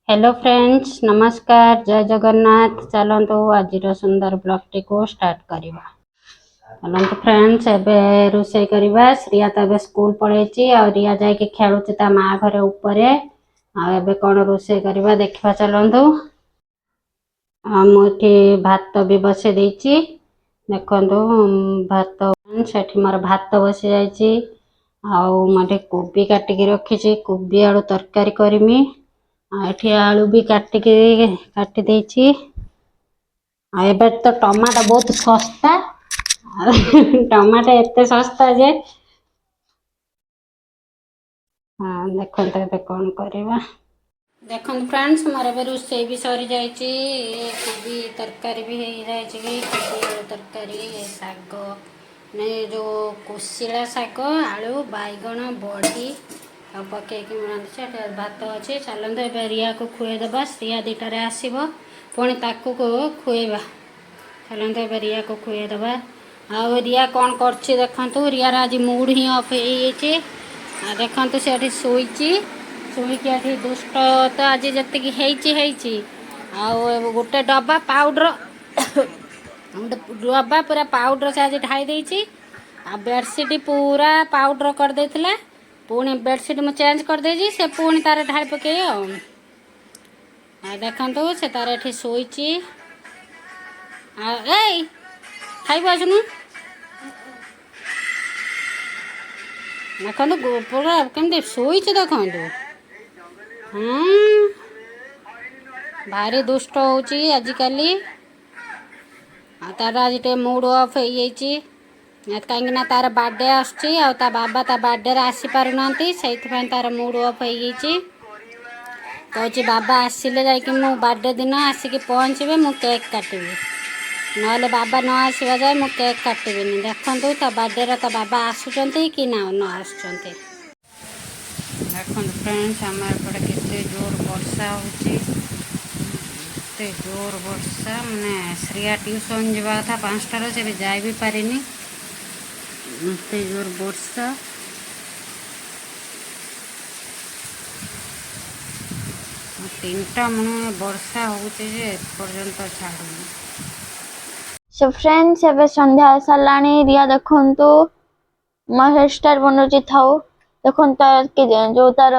Hello friends, नमस्कार, जय जगन्नाथ। चलतु आज सुंदर ब्लॉग टी को स्टार्ट करवा। चलतु फ्रेंड्स, एबे रोषे करवा। श्रिया तो एबे स्कूल पड़ेची और रिया जाके खेलुची ता माँ घरे ऊपरे। आ एबे कौन रोषे करवा देखा। चलतु मुझे भात भी बसे देची। देखंतु भात सेठी मोर भात बसी जाइची। आउ मटे कोबी काटिकी रखी, कोबी आलू तरकारी करमी। एठी आलू भी काटी देछि। एबे तो टमाटो बहुत सस्ता। टमाटो एते सस्ता जे हाँ देखो तो कौन करवा। देखो फ्रेंड्स, मोर ए रोषे भी सरी जाइए। कोबी तरकारी भी हो जाइए। कोबी आलू तरकारी, शाग ने जो कोशिला शाग, आलू बैगण बड़ी पकईकि रांधि भात अच्छे। चलते ए रिया को खुएदेवा। श्रिया दुटार आसब पुणी ताकू खुएबा। चलते ए रिया को खुएदेवा। आ रिया कौन कर देखु। रियार आज मूड ही अफ हो देखु। से शोची शुईकी दुष्ट तो आज जी गोटे डब्बा पाउडर डब्बा पूरा पाउडर से आज ढाई देती। आ बेडसीट पूरा पाउडर कर देथिला। पुणी बेडसीट मु चेंज कर देजी। से पुणी तार ढाई पके देखु। से तार एठी शोची। खाइबु आसुनु। देखु पूरा केमती शोची देखु। भारी दुष्ट होची आजिकल। तार आज टे मूड ऑफ हो कहीं तार बर्थडे आसुची। ता बाबा ता बर्थडे आसी पारना से तार मूड ऑफ हो कहूँ बाबा आसिले जाकि मु बर्थडे दिन आसिक पहुँचे मु केक काटि ना बाबा न आसवा जाए मु केक काटबी। देखु ता बर्थडे ता बाबा आसुंच कि न आसुँच। देखो फ्रेंड्स, आम एपटे केते जोर वर्षा होते जोर वर्षा माने श्रिया ट्यूशन जावा था 5टार से भी जाए भी पारिनी। एते जोर वर्षा। तीनटा मन वर्षा होपर्यंत छाड़ूनी। सो फ्रेंड्स, एबे संध्या सरलाणी। रिया देखंतु मो हेयर स्टाइल बनोची थाउ। देखन तार के जो तार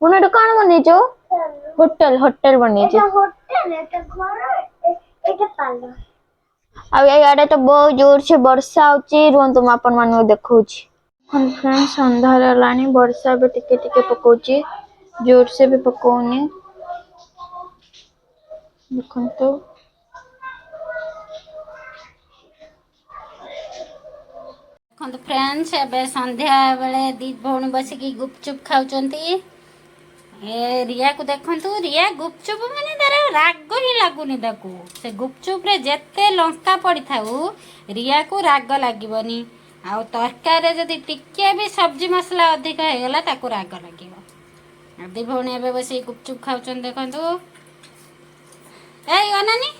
मुने कौन बनेचो होटल बनेची। होटल एटा घर एटा पार्लर। अब याडे तो बहुत जोर से वर्षा होची। रुंतु मापन मानु देखौची। फ्रेंड्स, संध्या सरलाणी। वर्षा भी टिके टिके पकोची, जोर से भी पकोनी। देखंतु देखो फ्रेंड्स, एबे संध्या बेले दी भौणी बसिकी गुपचुप खाऊचंती। रिया को देखु। रिया गुपचुप माने तार राग ही लगुनि ताकू। से गुपचुप रे जेते लंका पड़ी थाऊ रिया को राग लागबनी। आ तरकारी जदि टिके भी सब्जी मसला अधिक हो गला ताकू राग लागिबो। दी भौणी एबे बसी गुपचुप खाऊचन। देखंतु अनानी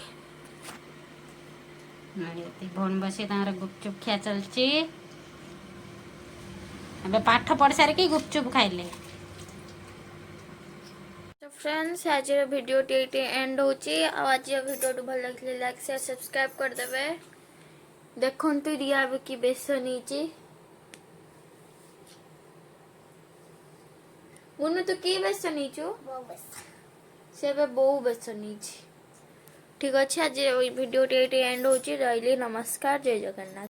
दी भौणी बसी तार गुपचुप खिया चलची। अबे पाठ पढ़ सारिकी गुपचुप खाइले। तो फ्रेंड्स, आज वीडियो टी एंड होची। आज वीडियो भल लगे लाइक शेयर सब्सक्राइब कर देबे। देखंतु रिया की बेसन नीची। मुनु तो की बेसन नीचो से बहु बेसन नीची। ठीक अच्छे। आज वीडियो टी एंड होची। रही नमस्कार, जय जगन्नाथ।